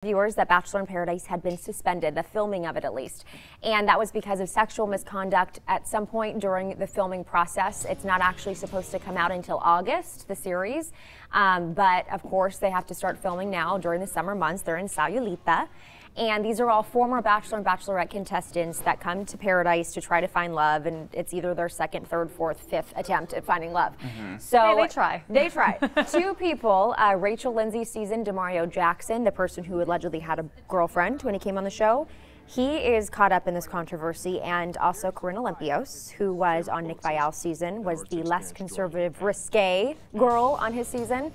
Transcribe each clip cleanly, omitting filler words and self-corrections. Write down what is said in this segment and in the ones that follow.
Viewers that Bachelor in Paradise had been suspended, the filming of it at least, and that was because of sexual misconduct at some point during the filming process. It's not actually supposed to come out until August, the series, but of course they have to start filming now during the summer months. They're in Sayulita, and these are all former Bachelor and Bachelorette contestants that come to Paradise to try to find love, and it's either their second, third, fourth, fifth attempt at finding love. So hey, they try. They try. Two people, Rachel Lindsay's season, Demario Jackson, the person who allegedly had a girlfriend when he came on the show, he is caught up in this controversy, and also Corinne Olympios, who was on Nick Viall's season, was the less conservative, risque girl on his season.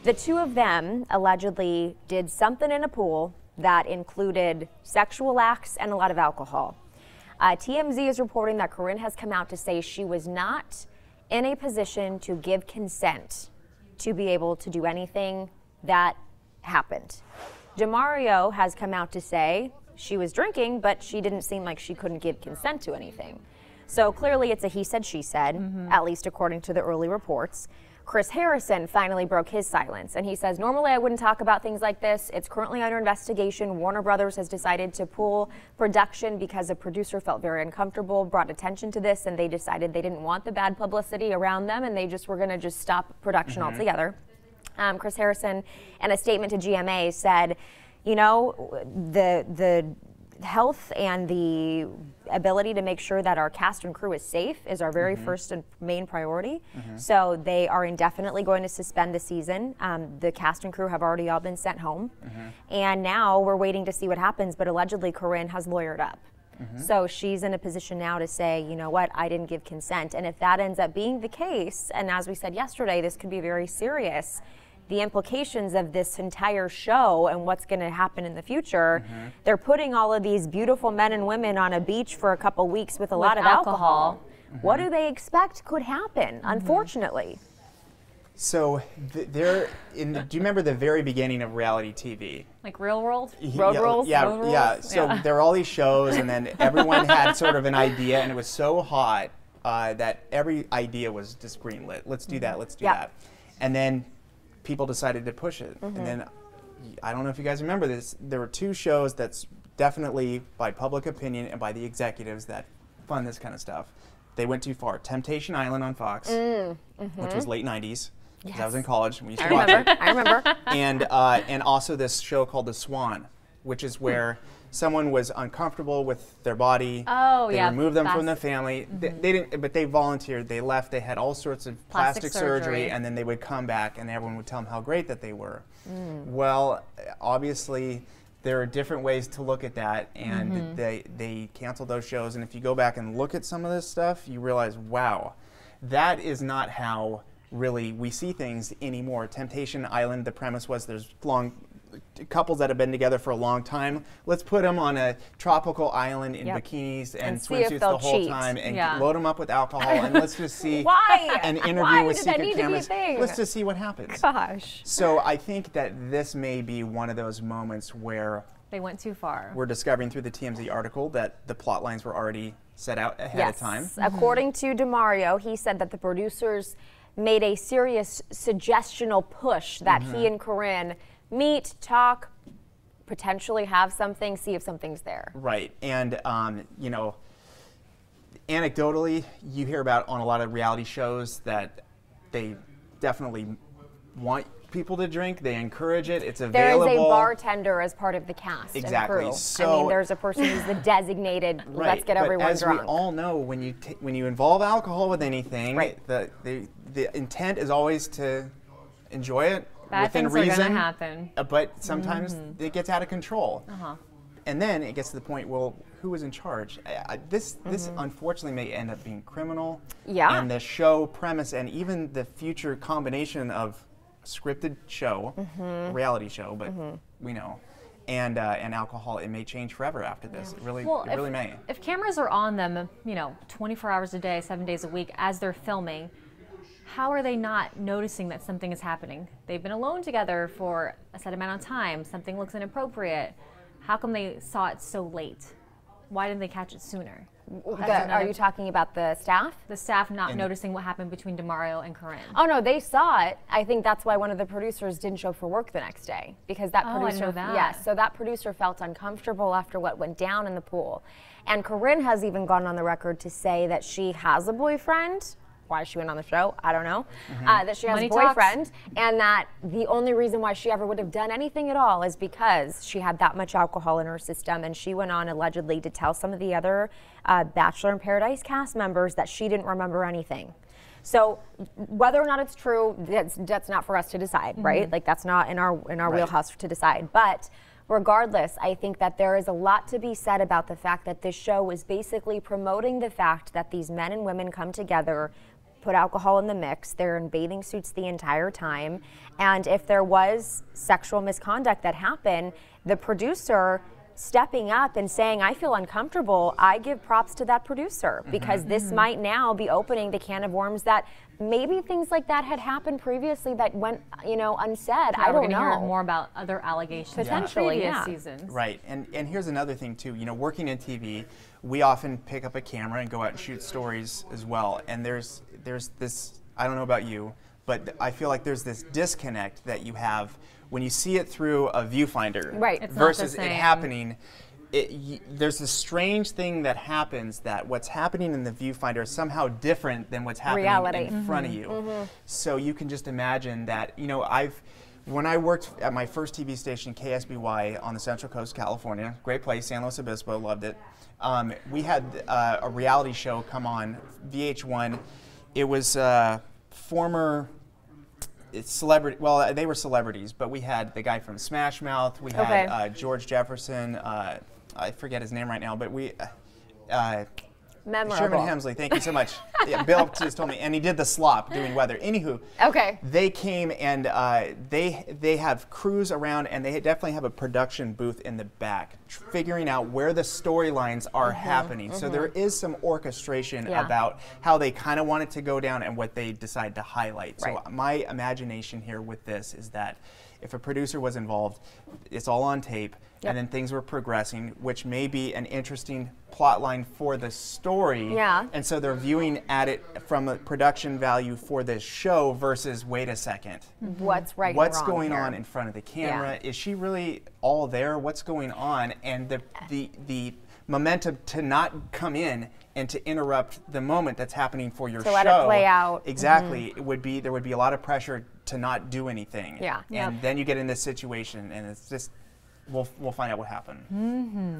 The two of them allegedly did something in a pool that included sexual acts and a lot of alcohol. TMZ is reporting that Corinne has come out to say she was not in a position to give consent to be able to do anything that happened. Demario has come out to say she was drinking, but she didn't seem like she couldn't give consent to anything. So clearly it's a he said, she said, at least according to the early reports. Chris Harrison finally broke his silence, and he says, normally I wouldn't talk about things like this. It's currently under investigation. Warner Brothers has decided to pull production because a producer felt very uncomfortable, brought attention to this, and they decided they didn't want the bad publicity around them, and they just were going to just stop production altogether. Chris Harrison, in a statement to GMA, said, you know, the health and the ability to make sure that our cast and crew is safe is our very first and main priority. So they are indefinitely going to suspend the season. The cast and crew have already all been sent home. And now we're waiting to see what happens, but allegedly Corinne has lawyered up. So she's in a position now to say, you know what, I didn't give consent. And if that ends up being the case, and as we said yesterday, this could be very serious, the implications of this entire show and what's going to happen in the future, they're putting all of these beautiful men and women on a beach for a couple weeks with a lot of alcohol. What do they expect could happen, unfortunately? So do you remember the very beginning of reality TV? Like Real World? Road Rules? Yeah. So there were all these shows, and then everyone had sort of an idea, and it was so hot that every idea was just greenlit. Let's do that, let's do that. And then people decided to push it. And then, I don't know if you guys remember this, there were two shows that's definitely by public opinion and by the executives that fund this kind of stuff. They went too far. Temptation Island on Fox, which was late 90s. Yes. I was in college and we used to watch it. I remember. And also this show called The Swan, which is where someone was uncomfortable with their body. They removed them from the family. They didn't, but they volunteered. They left. They had all sorts of plastic surgery, and then they would come back, and everyone would tell them how great that they were. Well, obviously, there are different ways to look at that, and they canceled those shows. And if you go back and look at some of this stuff, you realize, wow, that is not how really we see things anymore. Temptation Island, the premise was there's couples that have been together for a long time. Let's put them on a tropical island in bikinis and swimsuits the whole time and load them up with alcohol and let's just see an interview with secret cameras. Let's just see what happens. Gosh. So I think that this may be one of those moments where they went too far. We're discovering through the TMZ article that the plot lines were already set out ahead of time. According to Demario, he said that the producers made a serious suggestional push that he and Corinne meet, talk, potentially have something, see if something's there. Right, and you know, anecdotally, you hear about on a lot of reality shows that they definitely want people to drink. They encourage it. It's available. There is a bartender as part of the cast and crew. So, I mean, there's a person who's the designated. Let's get everyone drunk. As we all know, when you involve alcohol with anything, the intent is always to enjoy it. Bad within things reason, are going to happen. But sometimes it gets out of control. And then it gets to the point, well, who is in charge? This unfortunately may end up being criminal. And the show premise and even the future combination of scripted show, reality show, but we know, and alcohol, it may change forever after this. It really, it really may. If cameras are on them, you know, 24 hours a day, 7 days a week as they're filming, how are they not noticing that something is happening? They've been alone together for a set amount of time. Something looks inappropriate. How come they saw it so late? Why didn't they catch it sooner? Are you talking about the staff? The staff not noticing what happened between Demario and Corinne. Oh no, they saw it. I think that's why one of the producers didn't show up for work the next day, because that producer, I didn't know that. Yes, so that producer felt uncomfortable after what went down in the pool. And Corinne has even gone on the record to say that she has a boyfriend. Why she went on the show, I don't know. That she has a boyfriend, and that the only reason why she ever would have done anything at all is because she had that much alcohol in her system, and she went on allegedly to tell some of the other Bachelor in Paradise cast members that she didn't remember anything. So whether or not it's true, that's not for us to decide, right? Like that's not in our wheelhouse to decide. But regardless, I think that there is a lot to be said about the fact that this show is basically promoting the fact that these men and women come together, put alcohol in the mix, they're in bathing suits the entire time, and if there was sexual misconduct that happened, the producer stepping up and saying, I feel uncomfortable, I give props to that producer, because this might now be opening the can of worms that maybe things like that had happened previously that went, unsaid. Yeah, I don't know. Hear more about other allegations potentially, previous seasons. Right, and here's another thing too. Working in TV, we often pick up a camera and go out and shoot stories as well. And there's this, I don't know about you, but I feel like there's this disconnect that you have when you see it through a viewfinder, right? Versus it happening. There's this strange thing that happens that what's happening in the viewfinder is somehow different than what's happening in front of you. So you can just imagine that, when I worked at my first TV station, KSBY, on the Central Coast, California, great place, San Luis Obispo, loved it. We had a reality show come on, VH1. It was former celebrity, well, they were celebrities, but we had the guy from Smash Mouth, we had George Jefferson, I forget his name right now, but we, memorable. Sherman Hemsley, thank you so much. Yeah, Bill just told me, and he did the slop doing weather. Anywho, they came and they have crews around, and they definitely have a production booth in the back, figuring out where the storylines are happening. So there is some orchestration about how they kind of want it to go down and what they decide to highlight. So my imagination here with this is that if a producer was involved, it's all on tape, and then things were progressing, which may be an interesting plot line for the story. And so they're viewing at it from a production value for this show versus, wait a second. What's right What's and wrong going here? on in front of the camera? Is she really all there? What's going on? And the momentum to not come in and to interrupt the moment that's happening for your show. To let it play out. Exactly. There would be a lot of pressure to not do anything. And then you get in this situation, and it's just, we'll find out what happened.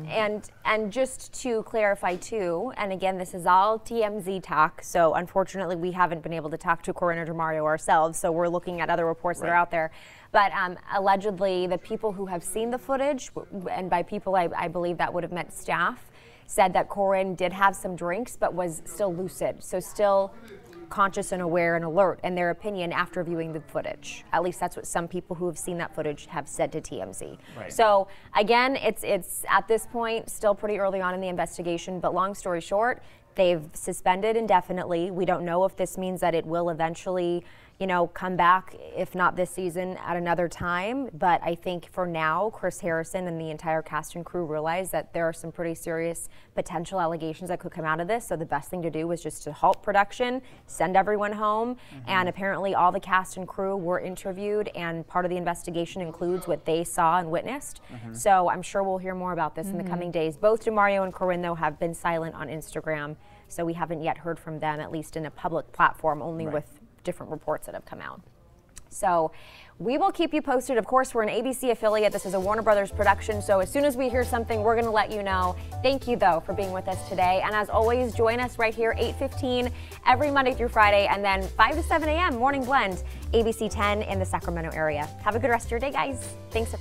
And just to clarify too, and again, this is all TMZ talk, so unfortunately we haven't been able to talk to Corinne or Demario ourselves, so we're looking at other reports that are out there. But allegedly, the people who have seen the footage, and by people I believe that would have meant staff, said that Corinne did have some drinks but was still lucid, so still conscious and aware and alert, in their opinion, after viewing the footage. At least that's what some people who have seen that footage have said to TMZ. So again, it's at this point still pretty early on in the investigation, but long story short, they've suspended indefinitely. We don't know if this means that it will eventually, come back, if not this season, at another time. But I think for now, Chris Harrison and the entire cast and crew realize that there are some pretty serious potential allegations that could come out of this. So the best thing to do was just to halt production, send everyone home. And apparently all the cast and crew were interviewed, and part of the investigation includes what they saw and witnessed. So I'm sure we'll hear more about this in the coming days. Both Demario and Corinne, though, have been silent on Instagram. So we haven't yet heard from them, at least in a public platform, only with different reports that have come out. So we will keep you posted. Of course, we're an ABC affiliate. This is a Warner Brothers production. So as soon as we hear something, we're going to let you know. Thank you, though, for being with us today. And as always, join us right here, 8:15 every Monday through Friday, and then 5 to 7 a.m. Morning Blend, ABC 10 in the Sacramento area. Have a good rest of your day, guys. Thanks.